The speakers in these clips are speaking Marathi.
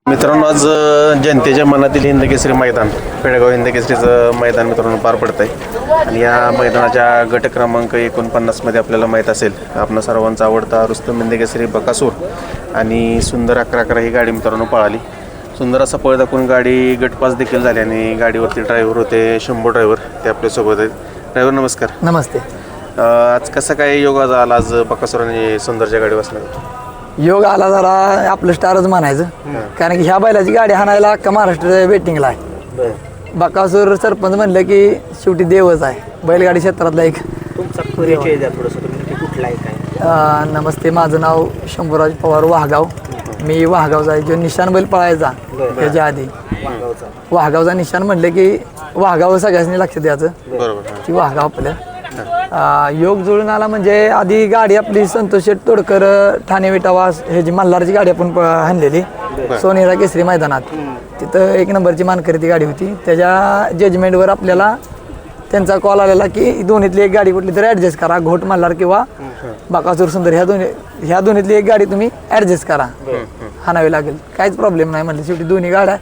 मित्रांनो, आज जनतेच्या मनातील हिंदकेसरी मैदान पेडगाव हिंदकेसरीचं मैदान मित्रांनो पार पडत आहे. आणि या मैदानाच्या गट क्रमांक 49मध्ये आपल्याला माहीत असेल, आपणा सर्वांचा आवडता रुस्तम हिंदकेसरी बकासूर आणि सुंदर 11-11 ही गाडी मित्रांनो पळाली. सुंदर असा पळ दाखवून गाडी गटपास देखील झाली आणि गाडीवरती ड्रायव्हर होते शंभू ड्रायव्हर, ते आपल्यासोबत आहेत. ड्रायव्हर नमस्कार. नमस्ते. आज कसं काय योग आला आज बकासूर आणि सुंदरच्या गाडी बसणार? योग आला जरा आपलं स्टारच म्हणायचं, कारण की ह्या बैलाची गाडी हाणायला अख्खा महाराष्ट्र वेटिंगला आहे. बकासूर सरपंच म्हणलं की शेवटी देवच आहे बैलगाडी क्षेत्रातला एक. तुमचा परिचय द्या थोडंसं, तुम्ही कुठला आहे काय? नमस्ते, माझं नाव शंभूराज पवार, वाहगाव. मी वाहगावचा आहे. जो निशाण बैल पळायचा त्याच्या आधी वाहगावचा निशाण म्हणलं की वाहगाव सगळ्यांनी लक्ष द्यायचं की वाहगाव आपलं. योग जुळून आला म्हणजे आधी गाडी आपली संतोष शेठ तोडकर ठाणे विटावास हे जी मल्हारची गाडी आपण हाणलेली सोनेरा केसरी मैदानात, तिथं 1 नंबरची मानकरी ती गाडी होती. त्याच्या जजमेंटवर आपल्याला त्यांचा कॉल आलेला की दोन्हीतली एक गाडी कुठली तरी ॲडजस्ट करा, घोट मल्हार किंवा बकासूर सुंदर ह्या दोन्हीतली एक गाडी तुम्ही ॲडजस्ट करा, हाणावी लागेल. काहीच प्रॉब्लेम नाही म्हणलं. शेवटी दोन्ही गाड्या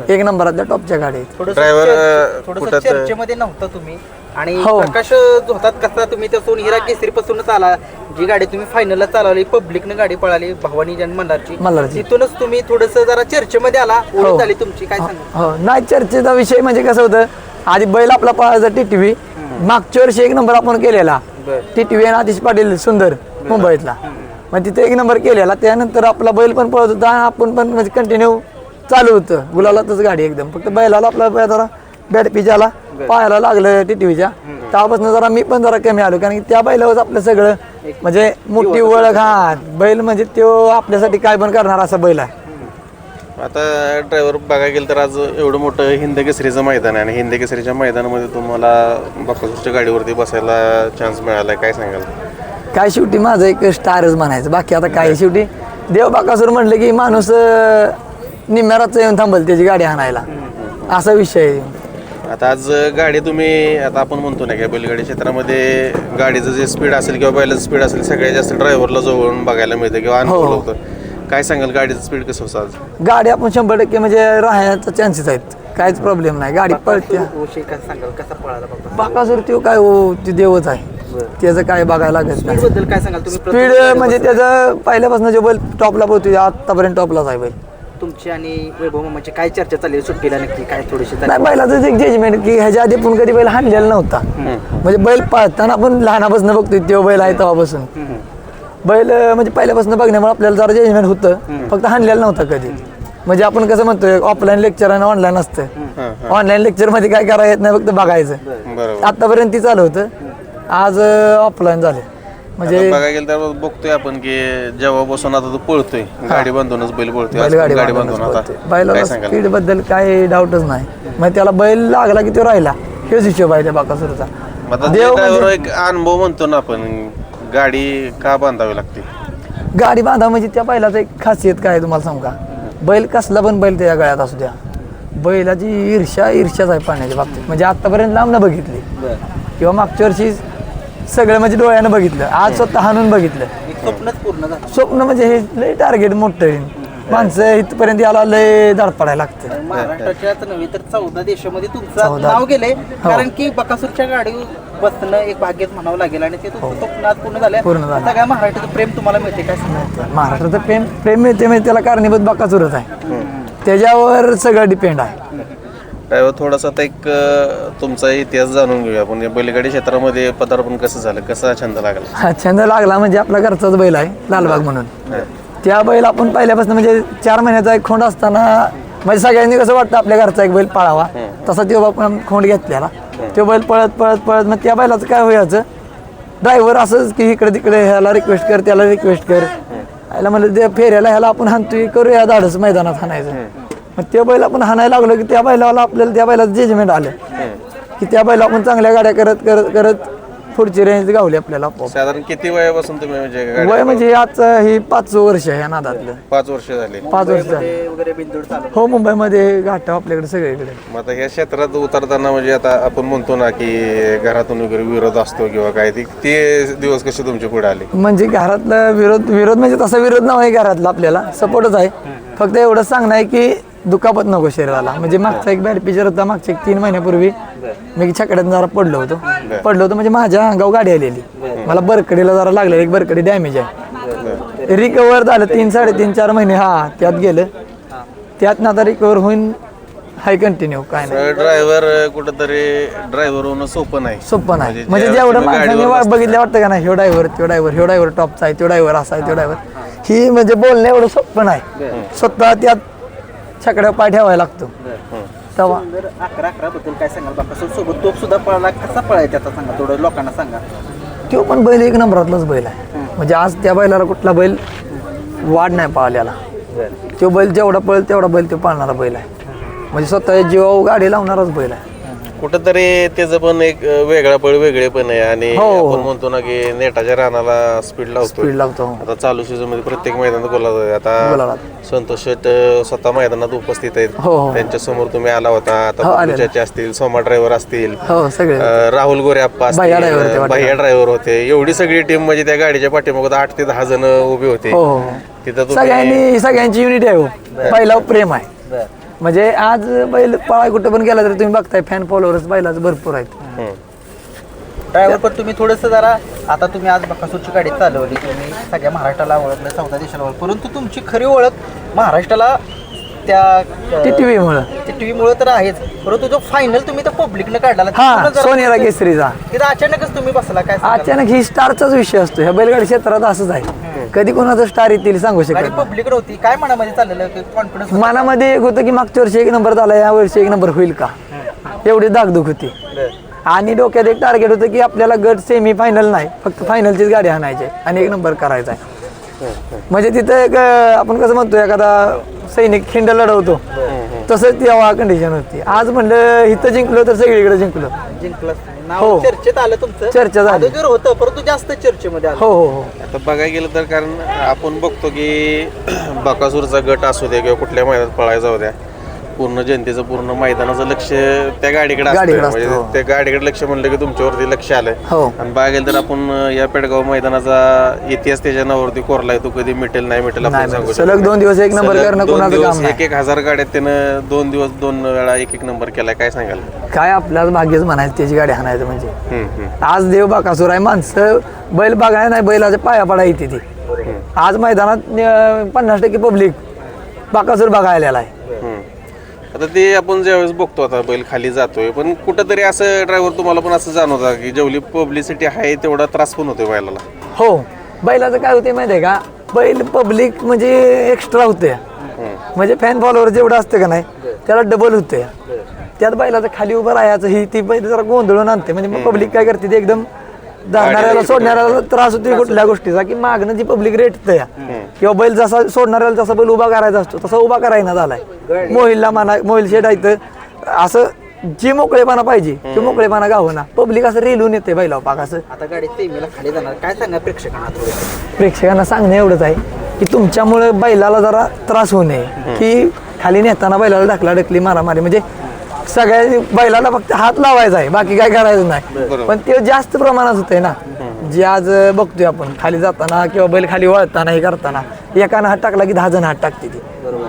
1 नंबरातल्या टॉपच्या गाड्या आहेत. थोडंसं चर्चेमध्ये नव्हता तुम्ही आणि प्रकाश होतात कसा तुम्ही त्या सोनहिरा केसरी पासूनच आला, जी गाडी तुम्ही फायनलला चालवली, पब्लिकनं गाडी पळाली भवानी जन मल्हारची, तिथूनच तुम्ही थोडंसं जरा चर्चेमध्ये आला, ओळख झाली तुमची. काय सांगा? हो, नाही चर्चेचा विषय म्हणजे कसं होतं, आधी बैल आपला पळायचा टीटीव्ही, मागच्या वर्षी 1 नंबर आपण केलेला टीटीव्ही आणि आतिश पाटील सुंदर मुंबईतला, मग तिथे 1 नंबर केलेला. त्यानंतर आपला बैल पण पळत होता, आपण पण म्हणजे कंटिन्यू चालू होतं गुलालातच गाडी एकदम. फक्त बैलाला आपला जरा बॅटपीजाला पाहायला लागलं टीटीव्हीच्या, त्यापासून जरा मी पण जरा कमी आलो, कारण की त्या बैलावरच आपलं सगळं म्हणजे मोठी ओळख. हा बैल म्हणजे तो आपल्यासाठी काय पण करणार असा बैल आहे. आता ड्रायव्हर बघायला गेलं तर आज एवढं मोठं हिंदकेसरीचं मैदान आहे आणि हिंदकेसरीच्या मैदानामध्ये तुम्हाला बकासूरच्या गाडीवरती बसायला चान्स मिळाला, काय सांगाल? काय शेवटी माझं एक स्टारच म्हणायचं, बाकी आता काय. शेवटी देव बकासूर म्हटलं की माणूस निम्म्याराचं येऊन थांबल त्याची गाडी हाणायला, असा विषय आहे. आता आज गाडी तुम्ही, आता आपण म्हणतो ना की बैलगाडी क्षेत्रामध्ये गाडीचं जे स्पीड असेल किंवा बैलाचं स्पीड असेल सगळ्यात जास्त ड्रायव्हरला जवळून बघायला मिळतं किंवा अनुभव होतं. काय सांगाल गाडीचं स्पीड कसं होतं आज? गाडी आपण 100% म्हणजे राहण्याचा चान्सेस आहेत, काहीच प्रॉब्लेम नाही. गाडी पळते. काय सांगाल कसा पळाला बकासूर तो काय ती देवच आहे, त्याचं काय बघायला लागत नाही. बद्दल काय सांगाल तुम्ही? स्पीड म्हणजे त्याचं पहिल्यापासून जो बैल टॉपला पोहतो आतापर्यंत टॉपलाच आहे बैल. तुमची आणि वैभव म्हणजे काय चर्चा चालली सुट्टीला नक्की काय थोडीशी? नाही, बैलाचं एक जजमेंट की ह्याच्या आधी पण कधी बैल हाणलेला नव्हता, म्हणजे बैल पाहताना आपण लहानापासून बघतोय तो बैल आहे तेव्हापासून बैल म्हणजे पहिल्यापासून बघण्यामुळे आपल्याला जरा जजमेंट होतं, फक्त हाणलेलं नव्हतं कधी. म्हणजे आपण कसं म्हणतोय ऑफलाईन लेक्चर आणि ऑनलाईन असतं, ऑनलाईन लेक्चर मध्ये काय करायला येत नाही, फक्त बघायचं. आतापर्यंत ती चालू होतं, आज ऑफलाईन झाले. म्हणजे बघायला गेलं तर बघतोय आपण की जेव्हापासून आता तो पळतोय गाडी बांधूनच बैल पळतोय, गाडी बांधून आता बैलाला स्पीड बद्दल काही डाऊटच नाही. मग त्याला बैल लागला की तो राहिला, हेच हिशोब आहे त्या बकासूरचा. ड्रायव्हर एक अनुभव म्हणतो ना आपण, गाडी का बांधावी लागते? गाडी बांधा म्हणजे त्या बैलाचं एक खासियत काय आहे तुम्हाला सांगू का, बैल कसला पण बैल त्याच्या गळ्यात असू द्या, बैलाची ईर्ष्याच आहे पाण्याच्या बाबतीत. म्हणजे आतापर्यंत लांब न बघितली किंवा मागच्या वर्षी सगळं म्हणजे डोळ्यानं बघितलं, आज स्वतः हाणून बघितलं. स्वप्नच पूर्ण झालं. स्वप्न म्हणजे हे लय टार्गेट मोठं आहे, माणसं इथपर्यंत याला लय धड पडायला लागतं. महाराष्ट्राच्याच नव्हे तर 14 देशामध्ये तुमचं नाव गेलंय, कारण की बकासूरच्या गाडीवर बसणं एक भाग्यच म्हणावं लागेल आणि ते तुमचं स्वप्नात पूर्ण झालं. सगळ्या महाराष्ट्राचं प्रेम तुम्हाला मिळते, काय सांगायचं? महाराष्ट्राचं प्रेम मिळते म्हणजे त्याला कारणीभूत बकासूरच आहे, त्याच्यावर सगळं डिपेंड आहे. ड्रायव्हर थोडासा आता एक तुमचा इतिहास जाणून घेऊया आपण. बैलगाडी क्षेत्रामध्ये पदार्पण कसं झालं, कसा छंद लागला? हा छंद लागला म्हणजे आपला घरचाच बैल आहे लालबाग म्हणून. त्या बैल आपण पहिल्यापासून म्हणजे 4 महिन्याचा एक खोंड असताना म्हणजे सगळ्यांनी कसं वाटतं आपल्या घरचा एक बैल पाळावा, तसा तो आपण खोंड घेतलेला. तो बैल पळत पळत पळत मग त्या बैलाचं काय व्हायचं, ड्रायव्हर असंच की इकडे तिकडे ह्याला रिक्वेस्ट कर त्याला रिक्वेस्ट कर, ह्याला म्हणलं ते फेऱ्याला ह्याला आपण हाणतोय, करूया धाडस मैदानात हाणायचं. मग त्या बैल आपण हाणायला लागलो की त्या बैलाला आपल्याला त्या बैलाचं जजमेंट आलं की त्या बैला आपण चांगल्या गाड्या करत करत करत पुढची रेंज गावली आपल्याला. साधारण किती वयापासून तुम्ही म्हणजे वय म्हणजे आज ही 5 वर्ष आहे या नादातलं. 5 वर्ष झाली. 5 वर्ष झाली. हो, मुंबईमध्ये घाट आपल्याकडे सगळीकडे. मग आता ह्या क्षेत्रात उतरताना म्हणजे आता आपण म्हणतो ना की घरातून वगैरे विरोध असतो किंवा काय, ते दिवस कसे तुमच्या पुढे आले? म्हणजे घरातला विरोध म्हणजे तसा विरोध नाही आहे घरातला, आपल्याला सपोर्टच आहे. फक्त एवढंच सांगणं आहे की दुखापत नको शरीराला. म्हणजे मागचा एक बॅड पिक्चर होता, मागच्या एक 3 महिन्यापूर्वी मी छकड्यात जरा पडलो होतो म्हणजे माझ्या अंगावर गाडी आलेली, मला बरकडीला जरा लागलेलं, एक बरकडी डॅमेज आहे. रिकवर झालं 3-3.5-4 महिने त्यात गेलं, त्यात आता रिकवर होईन हाय कंटिन्यू. काय नाही ड्रायव्हर कुठंतरी ड्रायव्हर होणं सोपं नाही. सोपं नाही. म्हणजे जेवढं माणसाने बघितलं वाटतं का नाही, ह्यो ड्रायव्हर टॉपचा आहे, तो ड्रायव्हर असा आहे, तो ड्रायव्हर, ही म्हणजे बोलणं एवढं सोपं नाही. स्वतः त्यात छकड्या पाय ठेवायला लागतो. तेव्हा 11 बद्दल काय सांगाल? बाकासूर सोबत तोप सुद्धा पळाला, कसा पळायचा त्याचा सांगा, थोडं लोकांना सांगा. तो पण बैल एक नंबरातलाच बैल आहे. म्हणजे आज त्या बैलाला कुठला बैल वाढ नाही पाळल्याला. तो बैल जेवढा पळेल तेवढा बैल तो पाळणारा बैल आहे. म्हणजे स्वतः जीवावर गाडी लावणाराच बैल आहे. कुठंतरी त्याचं पण एक वेगळा पळ वेगळे पण आहे. आणि आपण म्हणतो ना की नेटाच्या रानाला स्पीड लावतो. आता चालू सीझन मध्ये प्रत्येक मैदानात बोलत आता संतोष शेट स्वतः मैदानात उपस्थित आहेत. त्यांच्या समोर तुम्ही आला होता. आता चाचे असतील, सोमा ड्रायव्हर असतील, राहुल गोरे आप्पा असतील, भैया ड्रायव्हर होते. एवढी सगळी टीम म्हणजे त्या गाडीच्या पाठीमागे 8 ते 10 जण उभे होते. तिथं सगळ्यांची युनिटी आहे. बैलावर प्रेम आहे. म्हणजे आज बैल पळाय कुठं पण गेला तरी तुम्ही बघताय फॅन फॉलोअर्स बैलाचं भरपूर आहेत. ड्रायव्हर पण तुम्ही थोडंसं जरा, आता तुम्ही आज बकासूरची गाडी चालवली, तुम्ही सगळ्या महाराष्ट्राला ओळखलं, 14 देशाला ओळख, परंतु तुमची खरी ओळख महाराष्ट्राला त्या टीव्ही मुळे तर आहेच, परंतु जो फायनल तुम्ही त्या पब्लिकनं काढला सोनेरा केसरीचा, तिथं अचानकच तुम्ही बसला. काय अचानक ही स्टारचाच विषय असतो ह्या बैलगाडी क्षेत्रात. असंच आहे, कधी कोणाचं स्टार येतील सांगू शकत. पब्लिक नव्हती, काय मनामध्ये चाललेलं कॉन्फिडन्स? मनामध्ये एक होतं की मागच्या वर्षी 1 नंबर झाला, या वर्षी 1 नंबर होईल का, एवढी दागदुख होती. आणि डोक्यात एक टार्गेट होतं की आपल्याला गट सेमी फायनल नाही, फक्त फायनलचीच गाडी आणायची आणि 1 नंबर करायचा आहे. म्हणजे तिथं एक आपण कसं म्हणतो एखादा सैनिक खिंड लढवतो तसंच तेव्हा कंडिशन होती. आज म्हणलं इथं जिंकलो तर सगळीकडे जिंकलो. चर्चेत आलं तुमचं, चर्चा झाली होतं, परंतु जास्त चर्चेमध्ये आलं. हो. आता बघायला गेलं तर कारण आपण बघतो की बकासूरचा गट असू दे किंवा कुठल्या मैदानात पळायला जाऊ द्या, पूर्ण जनतेचं पूर्ण मैदानाचं लक्ष त्या गाडीकडे असतं. म्हणजे त्या गाडीकडे लक्ष म्हणलं की तुमच्यावरती लक्ष आलंय. आणि बघायला गेलं तर आपण या पेडगाव मैदानाचा इतिहास त्याच्या नावावरती कोरलाय. तो कधी मिटेल नाही मिटेल आपण सांगू शकतो. सलग 2 दिवस 1 नंबर करणं कोणाचं काम नाही. 1,000 गाड्यात त्यानं 2 दिवस 2 वेळा 1 नंबर केलाय. काय सांगाल? काय आपल्याला भाग्यच म्हणायचं त्याची गाडी हाणायचं. म्हणजे आज देव बकासूर आहे, माणसं बैल बघायला नाही, बैलाच्या पाया पडा येते ती. आज मैदानात 50% पब्लिक बकासूर बघायला आहे. आता ते आपण ज्यावेळेस बघतो आता बैल खाली जातोय, पण कुठंतरी असं ड्रायव्हर तुम्हाला पण असं जाणवतं की जेवढी पब्लिसिटी आहे तेवढा त्रास पण होतोय बैलाला? हो, बैलाचं काय होते माहिती आहे का, बैल पब्लिक म्हणजे एक्स्ट्रा होते. म्हणजे फॅन फॉलोअर जेवढं असतं का नाही त्याला डबल होते. त्यात बैलाचं खाली उभं राहायचं ही ती बैल जरा गोंधळून आणते. म्हणजे पब्लिक काय करते, ते एकदम धरणाऱ्याला सोडणाऱ्याला त्रास होतो कुठल्या गोष्टीचा, की मागणं जी पब्लिक रेटतं या किंवा बैल जसा सोडणाऱ्याला जसा बैल उभा करायचा असतो तसा उभा करायला झालाय. मोहिलला म्हणा, मोहिल शेड आहे असं जी मोकळेपणा पाहिजे ते मोकळेपणा गावं ना, पब्लिक असं रेलून येते बैला पाक असं. आता गाडी सेमीला खाली जाणार, काय सांगा प्रेक्षकांना? प्रेक्षकांना सांगणं एवढंच आहे की तुमच्यामुळे बैलाला जरा त्रास होऊ नये, की खाली नेताना बैलाला ढकली मारामारी, म्हणजे सगळ्या बैलाला फक्त हात लावायचा आहे, बाकी काय करायचं नाही. पण ते जास्त प्रमाणात होतंय ना, जे आज बघतोय आपण खाली जाताना किंवा बैल खाली वळताना हे करताना एकानं हात टाकला की 10 जण हात टाकते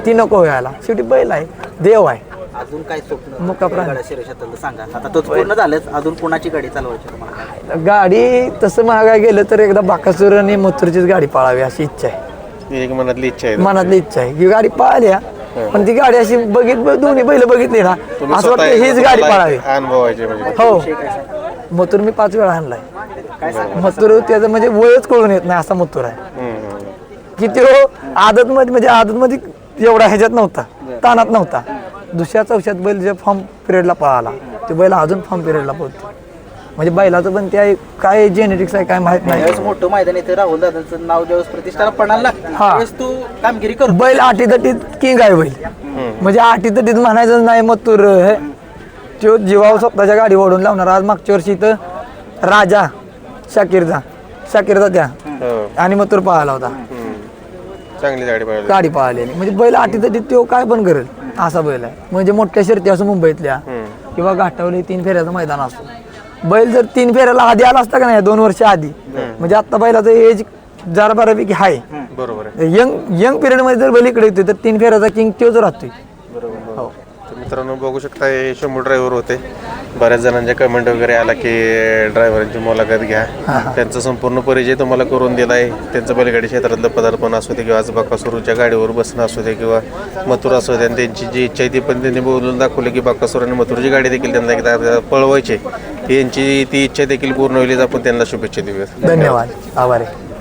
ती नको व्हायला. शेवटी बैल आहे, देव आहे. अजून काय स्वप्न मुका प्राण सांगा? आता तो पूर्ण झालंच, अजून कोणाची गाडी चालवायची तुम्हाला? गाडी तसं महागाय गेलं तर एकदा बाकासूर आणि मथुरचीच गाडी पाळावी अशी इच्छा आहे. एक मनातली इच्छा आहे. मनातली इच्छा आहे की गाडी पाळल्या, पण ती गाडी अशी दोन्ही बैल बघितली ना असं वाटतं हीच गाडी पाळावी. अनुभवायचे म्हणजे हो, मथुर मी 5 वेळा आणलाय. मथुर त्याचं म्हणजे वयच कळून येत नाही असा मथुर आहे की तो आदतमध्ये म्हणजे आदतमध्ये एवढा ह्याच्यात नव्हता, ताणात नव्हता. दुसऱ्या चौथ्यात बैल जे फॉर्म पिरियडला पळाला ते बैल अजून फॉर्म पिरियडला पळतो. म्हणजे बैलाचं पण त्या काय जेनेटिक्स आहे काय माहित नाही. मोठं मैदान येते, राहुल दादांचं नाव ज्यावेळेस प्रतिष्ठाला पडायला लागतं त्यावेळेस तू कामगिरी कर. बैल आटीतटीत किंग आहे बैल, म्हणजे आटीतटीत म्हणायचं नाही मथुर हे तो जीवावर स्वतःच्या गाडी ओढून लावणार. आज मागच्या वर्षी तर राजा शाकीरचा त्या आणि मथुर पळाला होता, चांगली गाडी पळालेली. म्हणजे बैल आटीतटीत तो काय पण करेल असा बैल आहे. म्हणजे मोठ्या शर्ती असं मुंबईतल्या किंवा घाटावली 3 फेऱ्याचं मैदान असतो, बैल जर 3 फेऱ्याला आधी आला असता का नाही 2 वर्ष आधी, म्हणजे आता बैलाचं एज जरा बऱ्यापैकी आहे, बरोबर आहे. यंग पिरियडमध्ये जर बैल इकडे येतोय तर 3 फेऱ्याचा किंग तोच राहतोय. बरोबर. तर मित्रांनो बघू शकता हे शंभू ड्रायव्हर होते. बऱ्याच जणांच्या कमेंट वगैरे आला की ड्रायव्हरांची मुलाखत घ्या. त्यांचा संपूर्ण परिचय तुम्हाला करून दिला आहे. त्यांचं बैलगाडी क्षेत्रातलं पदार्पण असू दे किंवा आज बाकासुरूच्या गाडीवर बसणं असू दे किंवा मथुर असू दे, आणि त्यांची जी इच्छा आहे ती पण त्यांनी बोलून दाखवली की बाकासूर आणि मथुरची गाडी देखील त्यांना एकदा पळवायची. यांची ती इच्छा देखील पूर्ण होईल. आपण त्यांना शुभेच्छा देऊयात. धन्यवाद, आभार आहे.